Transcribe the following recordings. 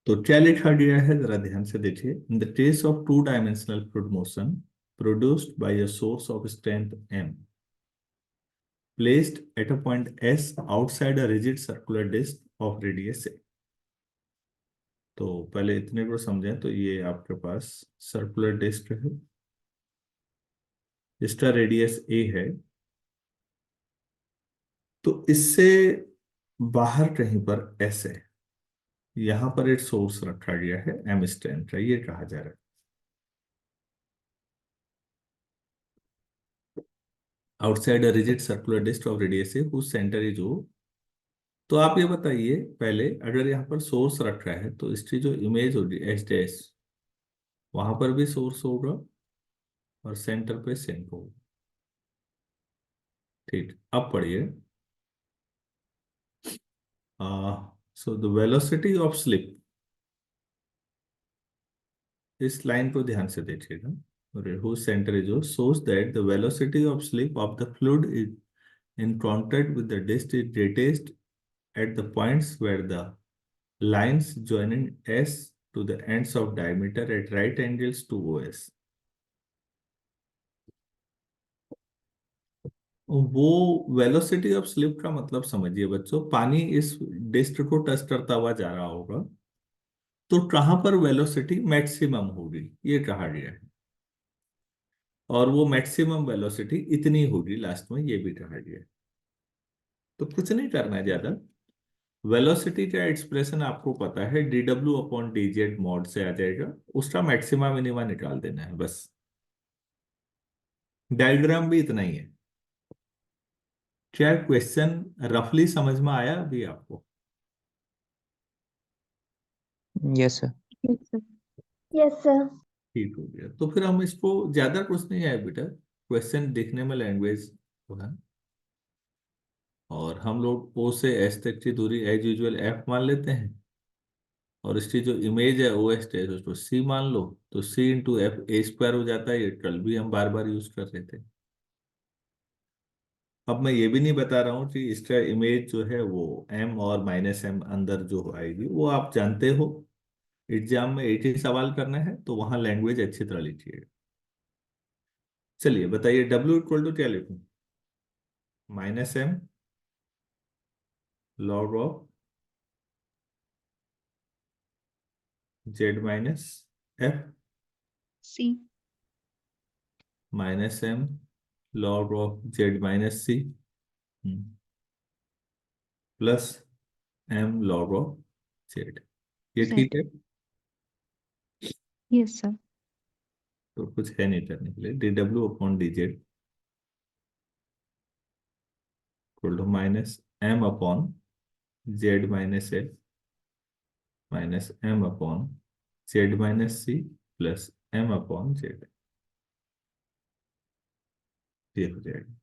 तो क्या लिखा गया है जरा ध्यान से देखिए। In the case of two dimensional fluid motion produced by a source of strength m placed at a point s outside a rigid circular disk of radius a। तो पहले इतने को समझें तो ये आपके पास सर्कुलर डिस्क है, इसका रेडियस a है। तो इससे बाहर कहीं पर s है, यहां पर एक सोर्स रखा गया है m स्ट्रेंथ का, ये कहा जा रहा है। Outside a rigid circular disc of radius A whose centre is O. तो आप ये बताइए पहले, अगर यहाँ पर सोर्स रखा है तो इसकी जो इमेज होगी एच डैश, वहां पर भी सोर्स होगा और सेंटर पे सेंटर होगा। ठीक, अब पढ़िए। So the velocity of slip, इस लाइन को ध्यान से देखिएगा। whose center is O shows that the velocity of slip of the fluid is in contact with the disk is greatest at the points where the lines joining S to the ends of diameter at right angles to OS। वो velocity of slip का मतलब समझिए बच्चों, पानी इस disc को touch करता हुआ जा रहा होगा तो कहां पर वेलोसिटी मैक्सिमम होगी ये कहा गया है, और वो मैक्सिमम वेलोसिटी इतनी होगी लास्ट में, ये भी कहा गया है। तो कुछ नहीं करना है ज्यादा। वेलोसिटी का एक्सप्रेशन आपको पता है, dw अपॉन dz मॉड से आ जाएगा, उसका मैक्सिमा मिनिमा निकाल देना है बस। डायग्राम भी इतना ही है। क्या क्वेश्चन रफली समझ में आया अभी आपको? Yes sir. Yes sir. Yes sir. ठीक हो गया। तो फिर हम इसको, ज्यादा कुछ नहीं है बेटा, क्वेश्चन देखने में लैंग्वेज तो है। और हम लोग ओ से एस तक की दूरी एज यूजुअल एफ मान लेते हैं, और इसकी जो इमेज है ओ एस टेस उसको सी मान लो, तो सी इंटू एफ ए स्क्वायर हो जाता है। ये कल भी हम बार बार यूज कर रहे थे। अब मैं ये भी नहीं बता रहा हूँ कि इसका इमेज जो है वो एम और माइनस एम अंदर जो आएगी वो आप जानते हो। एग्जाम में एक ही सवाल करना है तो वहां लैंग्वेज अच्छी तरह लिखिएगा। चलिए बताइए, डब्ल्यू इक्वल टू क्या लिखूं? Minus M log of Z minus F, C. Minus M log of Z minus C, plus M log of Z. ये ठीक जेड। है? Yes sir. तो कुछ है नहीं करने के लिए। D W upon D Z equal to minus M upon Z minus F minus M upon Z minus C plus M upon Z, ये हो जाएगा।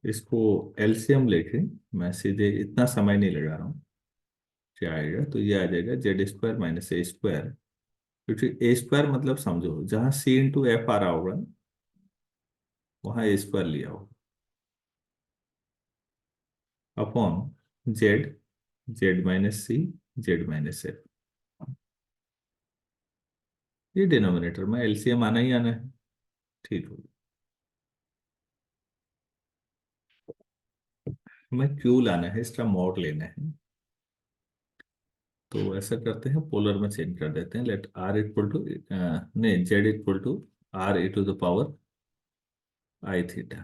इसको एलसीएम लेके मैं सीधे, इतना समय नहीं लगा रहा हूँ, क्या आएगा तो ये आ जाएगा Z square minus A square. क्योंकि ए स्क्वायर मतलब समझो, जहां सी इंटू एफ आ रहा होगा वहां ए स्क्वायर लिया होगा, अपॉन जेड, जेड माइनस सी, जेड माइनस एफ। ये डिनोमिनेटर में एलसीएम आना ही आना है। ठीक हो, मैं क्यू लाना है, इसका मॉड लेना है। तो ऐसा करते हैं, पोलर में चेंज कर देते हैं। लेट आर इक्वल टू, नहीं, Z equal to R A to the power I theta.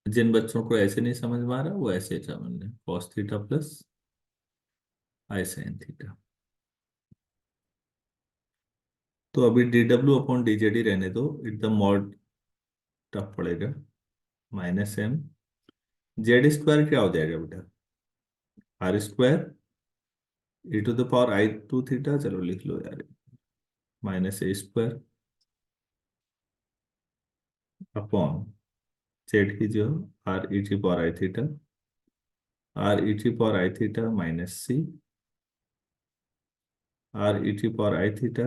जिन बच्चों को ऐसे नहीं समझ में आ रहा वो ऐसे समझ लें, cos theta plus I sine theta. तो अभी D W upon D Z ही रहने दो, एकदम मॉड टफ पड़ेगा। माइनस एम जेड स्क्वायर क्या हो जाएगा बेटा? R square E to the power I two theta, चलो लिख लो यार, minus A square upon Z की जो R E to power I theta, R E to power I theta minus C, R E to power I theta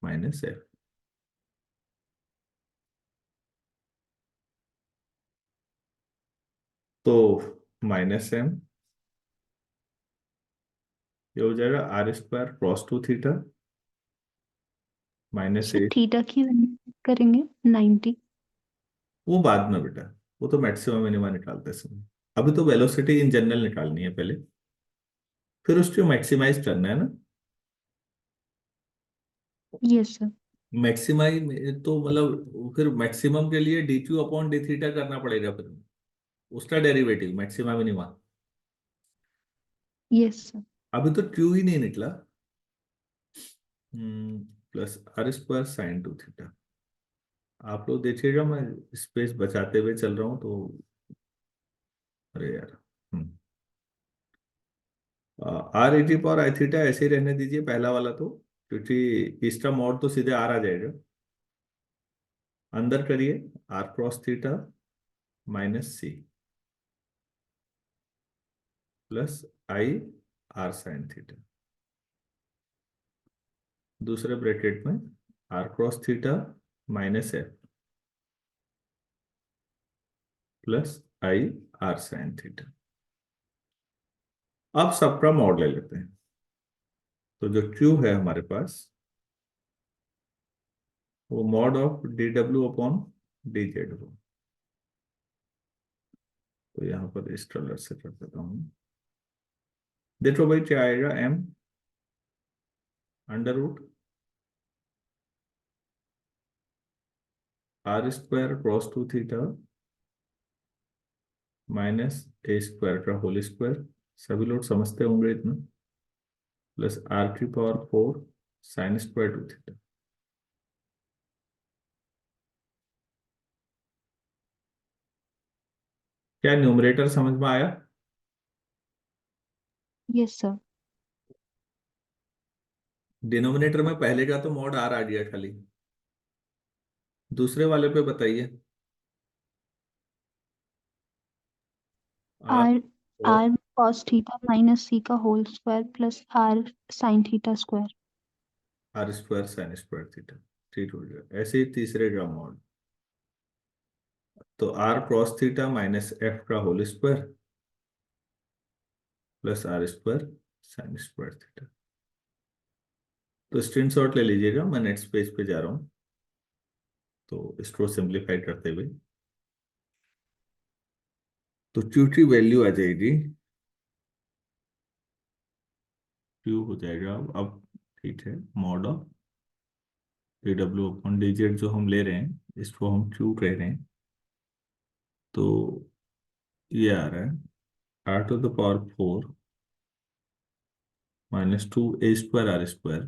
minus F. तो minus M, ये हो जाएगा R square cos two theta minus sir 8। Theta की value करेंगे 90। वो बाद में बेटा, वो तो मैक्सिमम मिनिमा निकालते समय, अभी तो वेलोसिटी इन जनरल निकालनी है पहले, फिर उसको मैक्सिमाइज करना है ना। Yes sir. मैक्सिमाइज तो मतलब फिर मैक्सिमम के लिए D Q upon D theta करना पड़ेगा फिर, उसका derivative maxima minima. Yes sir. अभी तो क्यू ही नहीं निकला। Plus R square sine two theta. आप लोग देखिएगा, मैं स्पेस बचाते हुए चल रहा हूँ तो, अरे यार। R e to power I theta ऐसे ही रहने दीजिए पहला वाला तो, क्योंकि इसका मॉड तो सीधे आर आ जाएगा। अंदर करिए, R cross theta minus C plus I R sine theta. दूसरे ब्रैकेट में R cross theta minus F plus I R sine theta. अब सबका मॉड ले लेते हैं। तो जो क्यू है हमारे पास, वो mod of D W upon D Z हो। तो यहां पर इस कलर से कर देता हूं। देखो भाई क्या आएगा, M under root R square cos two theta minus A square का होल स्क्वायर, सभी लोग समझते होंगे इतना, प्लस आर की power 4 sine square two theta. क्या न्यूमरेटर समझ में आया? Yes sir. डिनोमिनेटर में पहले का तो मॉड आर आ गया खाली, दूसरे वाले पे बताइए। आर आर और R cos theta minus C का whole square plus R sine theta square. R square sine square theta, ठीक हो गया। ऐसे ही तीसरे का मॉड, तो R cross theta minus F का whole square plus R square sine square theta. तो स्क्रीनशॉट ले लीजिएगा, मैं नेक्स्ट पेज पे जा रहा हूँ। तो इसको सिंप्लीफाई करते हुए, तो क्यू की वैल्यू आ जाएगी, क्यू हो जाएगा अब ठीक है, mod of D W upon D Z जो हम ले रहे हैं, इसको हम क्यू कह रहे हैं। तो ये आ रहा है R to the power 4 minus 2 a² R square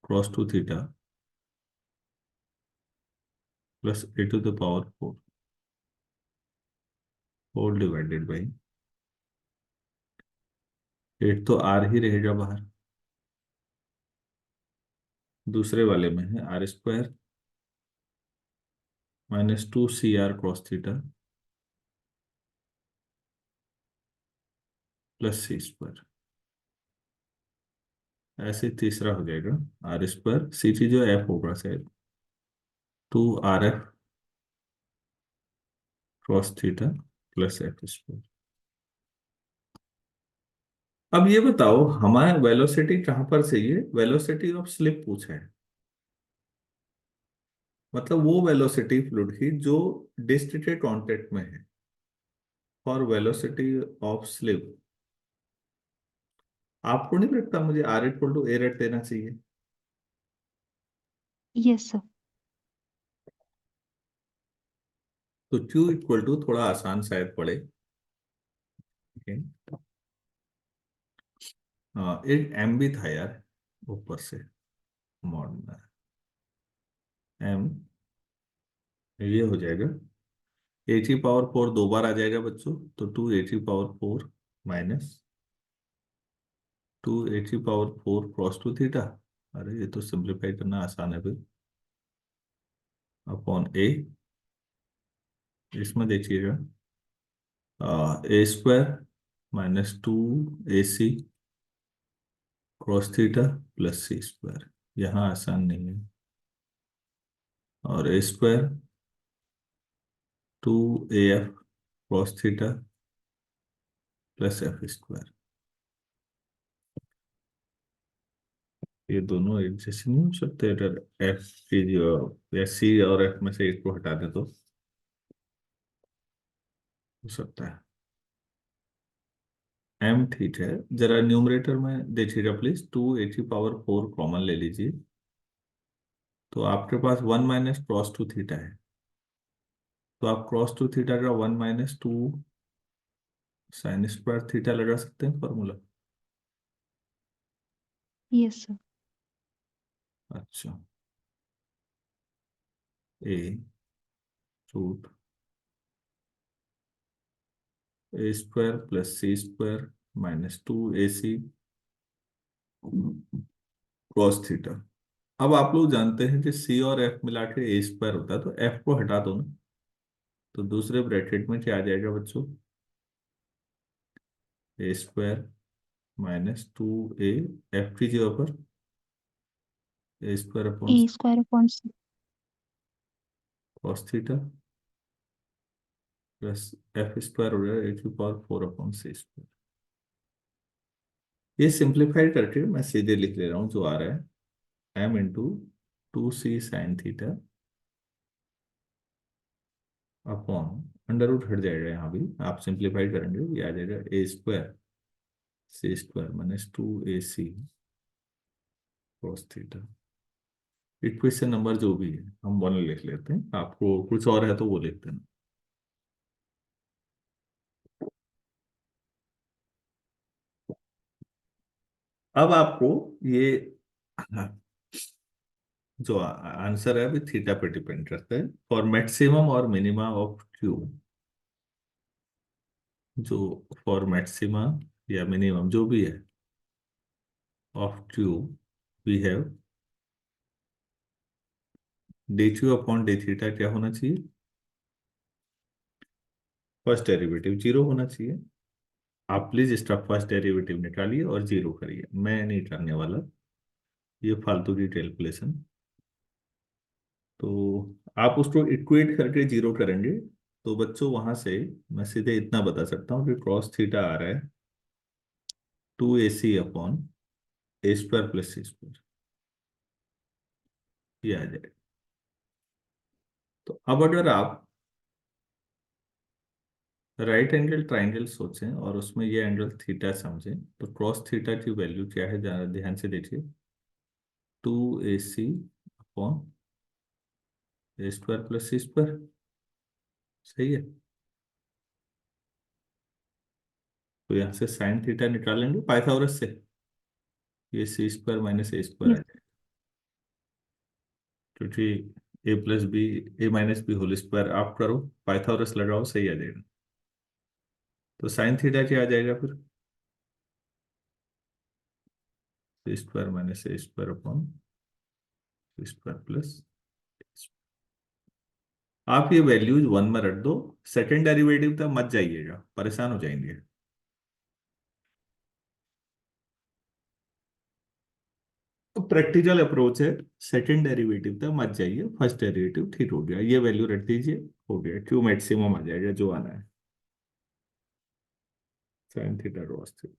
cos two theta plus A to the power 4 whole divided by 8, तो आर ही रहेगा बाहर। दूसरे वाले में है R square minus 2 CR cos theta plus C square. ऐसे तीसरा हो जाएगा आर स्क्वायर, सी टी जो एफ होगा शायद, 2 RF cos theta plus F square. अब ये बताओ, हमारा वेलोसिटी कहां पर चाहिए? वेलोसिटी ऑफ स्लिप पूछा है, मतलब वो वेलोसिटी फ्लूइड की जो डिस्ट के कांटेक्ट में है। फॉर वेलोसिटी ऑफ स्लिप आपको नहीं लगता मुझे R equal to A rate देना चाहिए? Yes sir. तो क्यू इक्वल टू थोड़ा आसान शायद पड़े, ठीक है। हाँ, एक एम भी था यार ऊपर से मॉड में, एम ये हो जाएगा ए की पावर 4 दो बार आ जाएगा बच्चों, तो 2 ए की पावर 4 माइनस 2 ए की पावर 4 क्रॉस टू थीटा। अरे ये तो सिंप्लीफाई करना आसान है फिर, अपॉन ए, इसमें देखिएगा A square minus 2 AC cross theta plus C square. यहाँ आसान नहीं है, और A square 2 AF cos theta plus F square. ये दोनों एक जैसे नहीं हो सकते, अगर एफ सी या सी और एफ में से एक को हटा दे तो हो सकता है। एम थीटा है, जरा न्यूमरेटर में देखिएगा प्लीज, 2 e⁴ कॉमन ले लीजिए, तो आपके पास 1 - cos 2 थीटा है, तो आप cos 2 थीटा का 1 - 2 sin² थीटा लगा सकते हैं फॉर्मूला। Yes sir. अच्छा, a√a² + c² - 2ac cos theta. अब आप लोग जानते हैं कि सी और एफ मिला के a² होता है, तो एफ को हटा दो ना, तो दूसरे ब्रैकेट में क्या आ जाएगा बच्चों, a² - 2a, एफ की जगह पर a² upon a² cos theta plus f² हो जाएगा a⁴ ये सिंप्लीफाई करके मैं सीधे लिख ले रहा हूँ जो आ रहा है, m × 2c sin theta upon under root हट जाएगा, यहाँ भी आप सिंप्लीफाई करेंगे ये आ जाएगा a²c² - 2ac cos theta. Equation number जो भी है हम 1 लिख लेते हैं, आपको कुछ और है तो वो लिखते हैं। अब आपको ये जो आंसर है अभी थीटा पे डिपेंड करता है, फॉर मैक्सिमम और मिनिमा ऑफ क्यू, जो फॉर मैक्सिमा या मिनिमम जो भी है of Q, we have d⁴ d theta क्या होना चाहिए, फर्स्ट डेरिवेटिव 0 होना चाहिए। आप प्लीज इसका फर्स्ट डेरिवेटिव निकालिए और 0 करिए, मैं नहीं करने वाला ये फालतू की कैलकुलेशन। तो आप उसको इक्वेट करके 0 करेंगे, तो बच्चों वहां से मैं सीधे इतना बता सकता हूँ कि cos थीटा आ रहा है 2ac/a² + c², ये आ जाएगा। तो अब अगर आप राइट एंगल ट्राइंगल सोचें और उसमें ये एंगल थीटा समझें, तो cos थीटा की वैल्यू क्या है, जरा ध्यान से देखिए, 2ac/a² + c², सही है। तो यहाँ से साइन थीटा निकालेंगे पाइथागोरस से, ये c² - a² आ यस। जाएगा, क्योंकि a + b आप करो, पाइथागोरस लगाओ, सही आ जाएगा। तो साइन थीटा क्या आ जाएगा फिर, c² - a²/c² + आप ये वैल्यूज 1 में रख दो, सेकंड डेरिवेटिव तक मत जाइएगा, परेशान हो जाएंगे। तो प्रैक्टिकल अप्रोच है, सेकंड डेरिवेटिव तक मत जाइए, फर्स्ट डेरिवेटिव ठीक हो गया, ये वैल्यू रख दीजिए, हो गया, क्यू मैक्सिमम आ जाएगा जो आना है, साइन थीटा cos थीटा।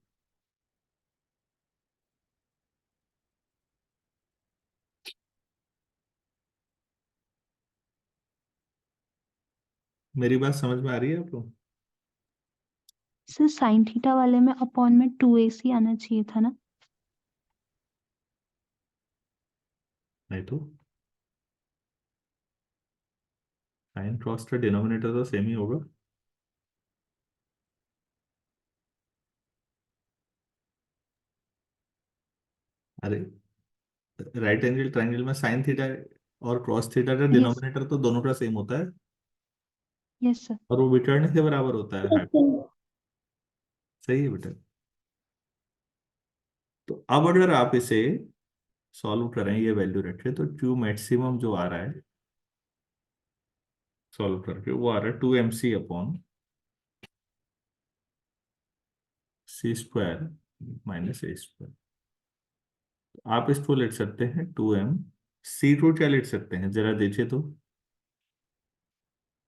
मेरी बात समझ में आ रही है आपको? सर साइन थीटा वाले में अपॉन में 2ac आना चाहिए था ना। नहीं तो साइन क्रॉस का डिनोमिनेटर तो सेम ही होगा। अरे राइट एंगल ट्राइंगल में साइन थीटा और क्रॉस थीटा का यस। डिनोमिनेटर तो दोनों का सेम होता है, यस सर। और वो विकर्ण के बराबर होता है, सही है बेटा। तो अब अगर आप इसे सॉल्व करें, ये वैल्यू रखें, तो क्यू मैक्सिमम जो आ रहा है सॉल्व करके, वो आ रहा है 2mc/c² - a²। आप इसको लिख सकते हैं 2m, सी को क्या लिख सकते हैं जरा देखिए तो,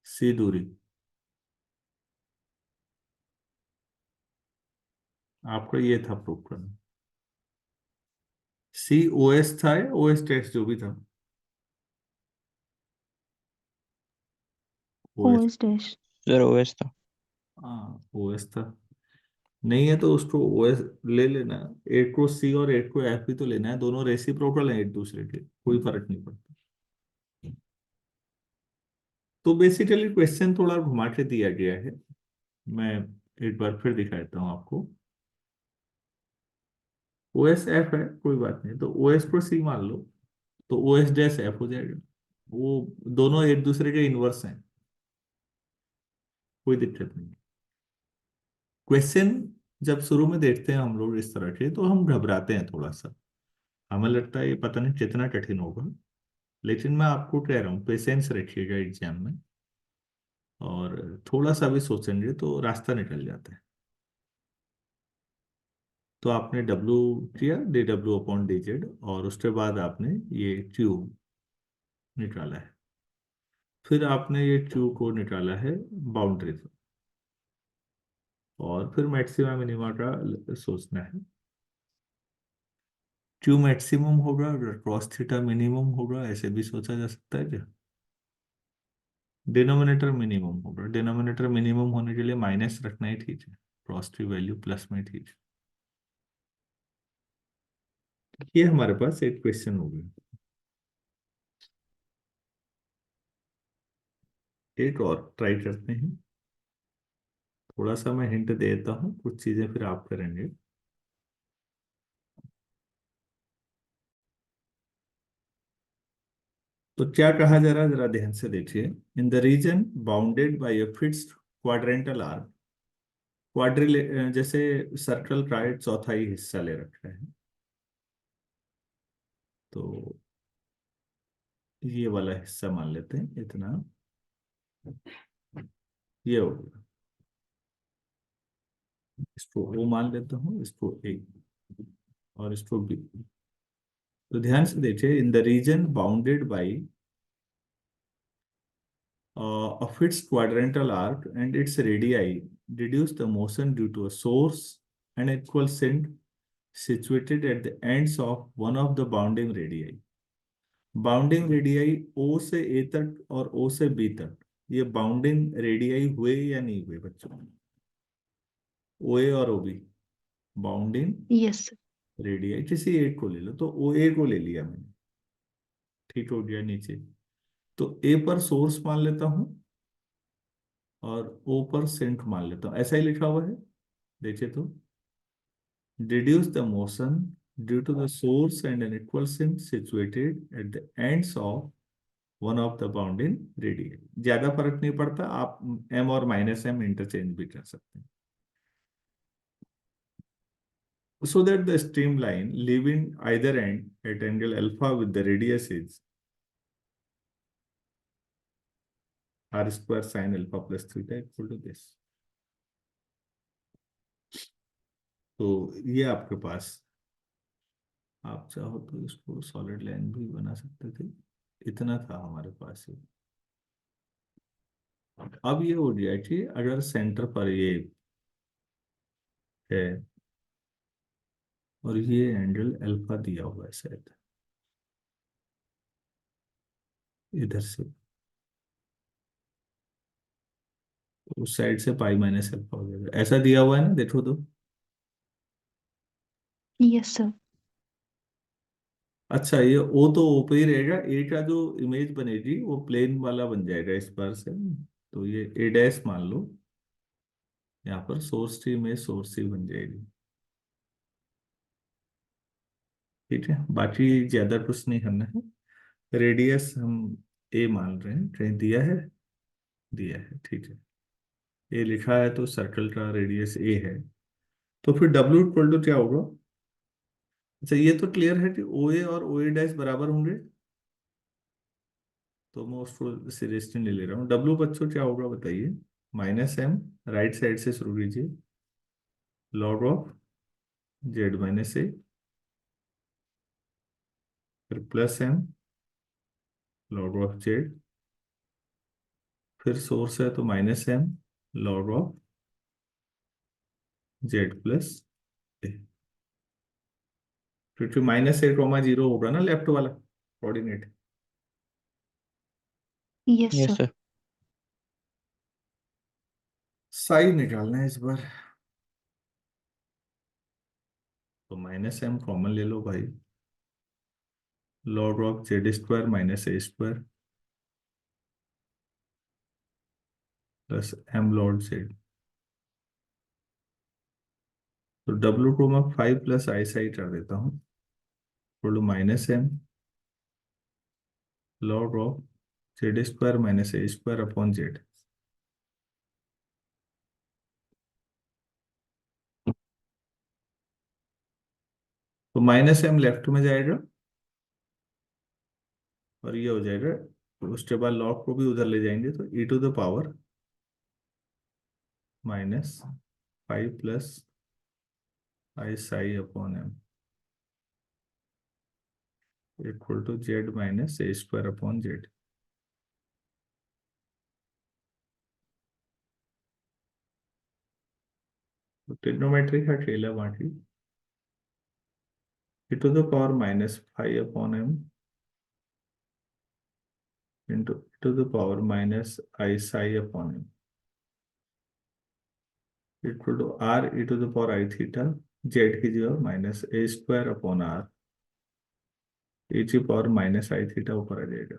सी दूरी आपका ये था प्रूफ करना। सी ओ एस था या ओ एस टेस्ट जो भी था? O S. OS dash. Sir OS था। हाँ ओ एस था। नहीं है तो उसको ओ एस ले लेना। एट को सी और एट को एफ भी तो लेना है, दोनों रेसिप्रोकल हैं एक दूसरे के, कोई फर्क नहीं पड़ता। तो बेसिकली क्वेश्चन थोड़ा घुमा के दिया गया है। मैं एक बार फिर दिखा देता हूँ आपको। ओ एस एफ है, कोई बात नहीं, तो ओ एस को सी मान लो, तो ओ एस डैश एफ हो जाएगा। वो दोनों एक दूसरे के इनवर्स हैं, कोई दिक्कत नहीं। क्वेश्चन जब शुरू में देखते हैं हम लोग इस तरह के, तो हम घबराते हैं थोड़ा सा, हमें लगता है ये पता नहीं कितना कठिन होगा। लेकिन मैं आपको कह रहा हूँ पेशेंस रखिएगा एग्जाम में, और थोड़ा सा भी सोचेंगे तो रास्ता निकल जाता है। तो आपने डब्ल्यू किया, D W upon D Z, और उसके बाद आपने ये क्यू निकाला है। फिर आपने ये क्यू को निकाला है बाउंड्री से, और फिर मैक्सिमा मिनिमा का सोचना है। क्यू मैक्सिमम होगा अगर क्रॉस थीटा मिनिमम होगा, ऐसे भी सोचा जा सकता है क्या? डिनोमिनेटर मिनिमम होगा, डिनोमिनेटर मिनिमम होने के लिए माइनस रखना ही ठीक है, क्रॉस की वैल्यू प्लस में ठीक है। ये हमारे पास एक क्वेश्चन हो गया। एक और ट्राई करते हैं। थोड़ा सा मैं हिंट देता हूँ, कुछ चीजें फिर आप करेंगे। तो क्या कहा जा रहा है, जरा ध्यान से देखिए। In the region bounded by a fixed quadrantal arc, क्वाड्रिल जैसे सर्कल का एक चौथाई हिस्सा ले रखा है, तो ये वाला हिस्सा मान लेते हैं इतना, ये हो गया। इसको ओ मान लेता हूँ, इसको ए, और इसको बी। तो ध्यान से देखिए, in the region bounded bye a fixed quadrantal arc and its radii deduce the motion due to a source and equal cent situated at the ends of one of the bounding radii. Bounding radii O से A तक और ओ से B तक, ये bounding radii हुए या नहीं हुए बच्चों? ओ ए और O B bounding yes sir. Radii, किसी एक को ले लो, तो ओ ए को ले लिया मैंने, ठीक हो गया नीचे। तो ए पर सोर्स मान लेता हूं, और ओ पर सेंट मान लेता हूं, ऐसा ही लिखा हुआ है, देखिए तो। Deduce the motion due to the source and an equal sink situated at the ends of one of the bounding radii. ज्यादा फर्क नहीं पड़ता, आप m और माइनस m इंटरचेंज भी कर सकते हैं। So that the streamline leaving either end at angle alpha with the radius is r square sin alpha plus theta equal to this. तो ये आपके पास, आप चाहो तो इसको सॉलिड लाइन भी बना सकते थे, इतना था हमारे पास ये। अब ये हो गया कि अगर सेंटर पर ये है, और ये एंगल अल्फा दिया हुआ है शायद इधर से, तो उस साइड से पाई माइनस अल्फा हो जाएगा, ऐसा दिया हुआ है ना, देखो तो। Yes sir. अच्छा, ये ओ तो ओ पे ही रहेगा, ए का जो इमेज बनेगी वो प्लेन वाला बन जाएगा इस बार से। तो ये ए डैश मान लो, यहाँ पर सोर्स की इमेज सोर्स ही बन जाएगी, ठीक है। बाकी ज्यादा कुछ नहीं करना है। रेडियस हम ए मान रहे हैं, कहीं दिया है? दिया है, ठीक है। ए लिखा है तो सर्कल का रेडियस ए है, तो फिर डब्ल्यू इक्वल टू क्या होगा? अच्छा, ये तो क्लियर है कि ओ ए और ओ ए डैश बराबर होंगे, तो मैं उसको सीरियसली नहीं ले रहा हूँ। डब्ल्यू बच्चों क्या होगा बताइए? माइनस एम, राइट साइड से शुरू कीजिए, log of Z minus A, फिर plus M log of Z, फिर सोर्स है तो minus M log of Z plus क्योंकि -a, 0 होगा ना लेफ्ट वाला coordinate. Yes Yes, sir. sir. Psi निकालना है इस बार, तो -m कॉमन ले लो भाई। log of z² - a² plus m log z। तो w को मैं 5 + i साई कर देता हूँ, तो -m log of z² - a² upon z। तो -m लेफ्ट में जाएगा और ये हो जाएगा, तो उसके बाद log को भी उधर ले जाएंगे, तो e⁻⁻ -5 + i psi upon m equal to z - a² upon z। तो ट्रिग्नोमेट्री का खेल है बाकी। e⁻⁻ -5 upon m into e⁻ -i psi upon m equal to r e⁻i theta, z की जगह -a² upon r e⁻ -i theta ऊपर आ जाएगा।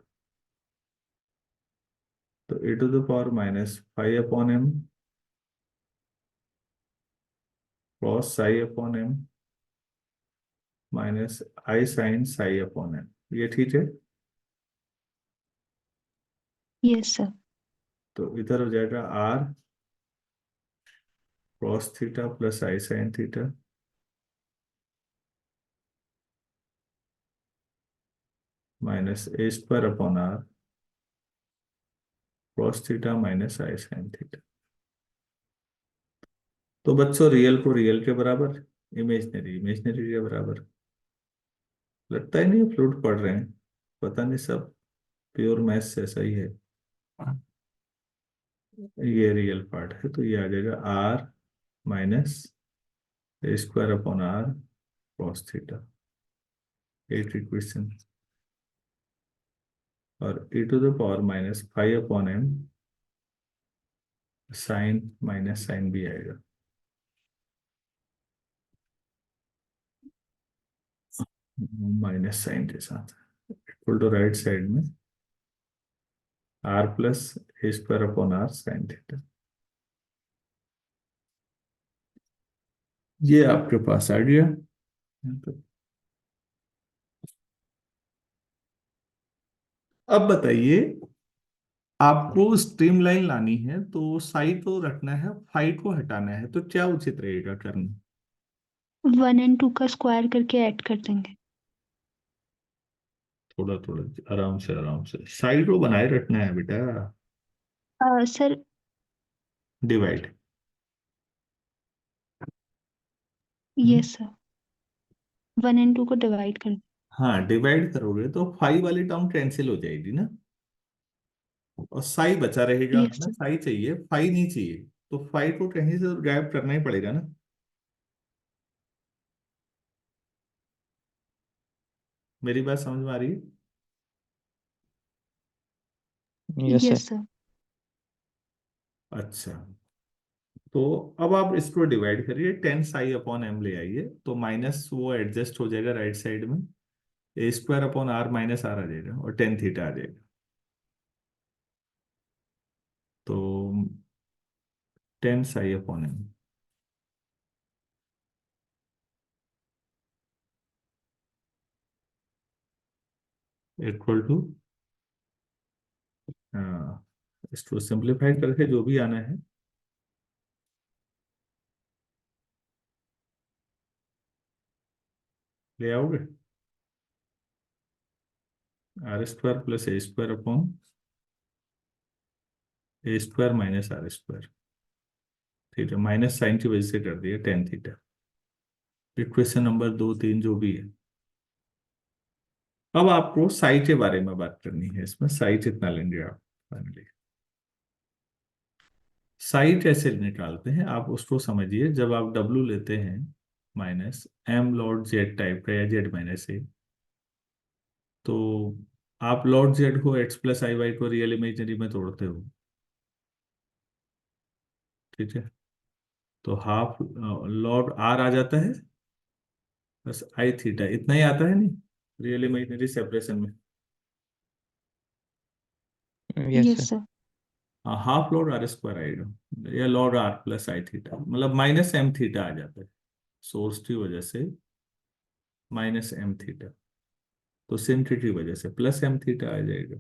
तो e⁻5 upon m cos psi upon m -i sine psi upon m, ये ठीक है। Yes sir. तो इधर हो जाएगा r cos theta plus i sine theta -a² upon r cos theta -i sign theta. तो बच्चों रियल को रियल के बराबर, इमेजनरी इमेजनरी के बराबर। लगता ही नहीं फ्लूट पढ़ रहे हैं, पता नहीं सब प्योर मैथ्स ऐसा ही है। ये रियल पार्ट है, तो ये आ जाएगा r -a² upon r cos theta, at equation. और e⁻⁻5 upon m sine minus sine भी आएगा, माइनस साइन के साथ इक्वल टू राइट साइड में r + a² upon r sine theta. ये आपके पास आ गया। अब बताइए, आपको स्ट्रीमलाइन लानी है तो साई को रखना है, फाई को हटाना है, तो क्या उचित रहेगा करना? 1 और 2 का स्क्वायर करके ऐड कर देंगे। थोड़ा थोड़ा आराम से आराम से, साई को बनाए रखना है बेटा। सर। डिवाइड। Yes sir. 1 और 2 को डिवाइड कर। हाँ, डिवाइड करोगे तो फाई वाली टर्म कैंसिल हो जाएगी ना, और साई बचा रहेगा। यस हमें सर। साई चाहिए, फाई नहीं चाहिए, तो फाई को कहीं से तो गायब करना ही पड़ेगा ना। मेरी बात समझ में आ रही है? Yes, sir. Yes sir. अच्छा, तो अब आप इसको डिवाइड करिए, 10 साई अपॉन m ले आइए, तो माइनस वो एडजस्ट हो जाएगा राइट साइड में, a² अपॉन r -r आ जाएगा और 10 थीटा आ जाएगा। तो 10 psi upon m equal to, हाँ, इसको सिंप्लीफाई करके जो भी आना है, ले आओगे। r² + a² upon a² -r², ठीक है, माइनस साइन की वजह से कर दिया 10 थीटा। इक्वेशन नंबर 2 3 जो भी है। अब आपको साई के बारे में बात करनी है, इसमें साई कितना लेंगे आप फाइनली। साई कैसे निकालते हैं आप उसको समझिए। जब आप W लेते हैं minus M log Z type का या जेड माइनस ए। तो आप लॉर्ड जेड को एक्स प्लस आई वाई को रियल इमेजनरी में तोड़ते हो, ठीक है। तो हाफ लॉर्ड आर आ जाता है, बस आई थीटा इतना ही आता है, नहीं रियल इमेजनरी सेपरेशन में। Yes yes sir. Sir. Half log R square आएगा, या log R plus I theta, मतलब माइनस एम थीटा आ जाता है सोर्स की वजह से, माइनस एम थीटा। तो सिमेट्री की वजह से प्लस एम थीटा आ जाएगा।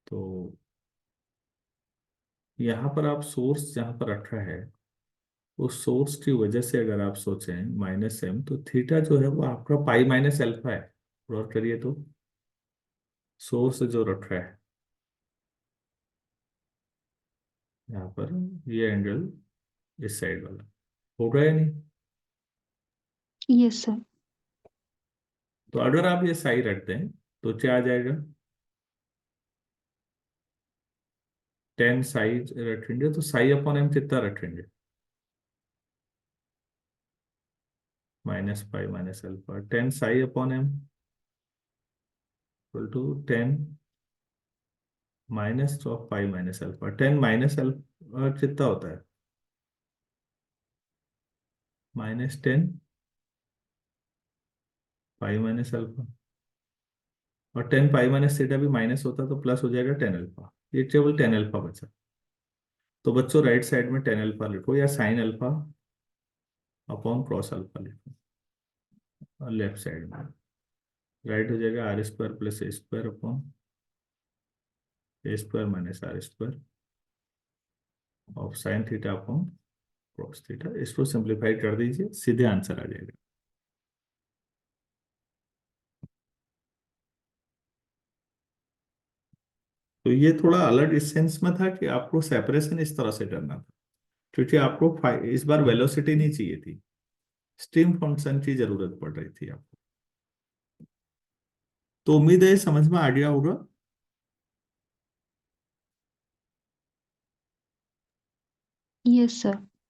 तो यहाँ पर आप सोर्स जहां पर रखा है, उस सोर्स की वजह से अगर आप सोचें माइनस एम, तो थीटा जो है वो आपका पाई माइनस अल्फा है। गौर करिए तो सोर्स जो रखा है यहाँ पर, ये एंगल इस साइड वाला होगा या नहीं। Yes sir. तो अगर आप ये साई रख दें तो क्या आ जाएगा, टेन साई रखेंगे तो साई अपॉन एम कितना रखेंगे, minus pi minus alpha, tan psi upon M equal to tan minus of pi minus alpha. Tan minus alpha कितना होता है, minus tan pi minus alpha. और टेन पाई माइनस थीटा भी minus होता तो plus हो जाएगा टेन अल्फा। ये केवल टेन अल्फा बचा। तो बच्चों राइट साइड में टेन अल्फा लिखो या sine alpha upon cos alpha लिखो, और लेफ्ट साइड में राइट हो जाएगा R square plus A square upon A square minus R square of sine theta upon cos theta. इसको सिंप्लीफाई कर दीजिए, सीधे आंसर आ जाएगा। तो ये थोड़ा अलग इस सेंस में था कि आपको सेपरेशन इस तरह से करना था, क्योंकि आपको इस बार वेलोसिटी नहीं चाहिए थी, स्ट्रीम फंक्शन की जरूरत पड़ रही थी आपको। तो उम्मीद है समझ में आ गया होगा। Yes sir.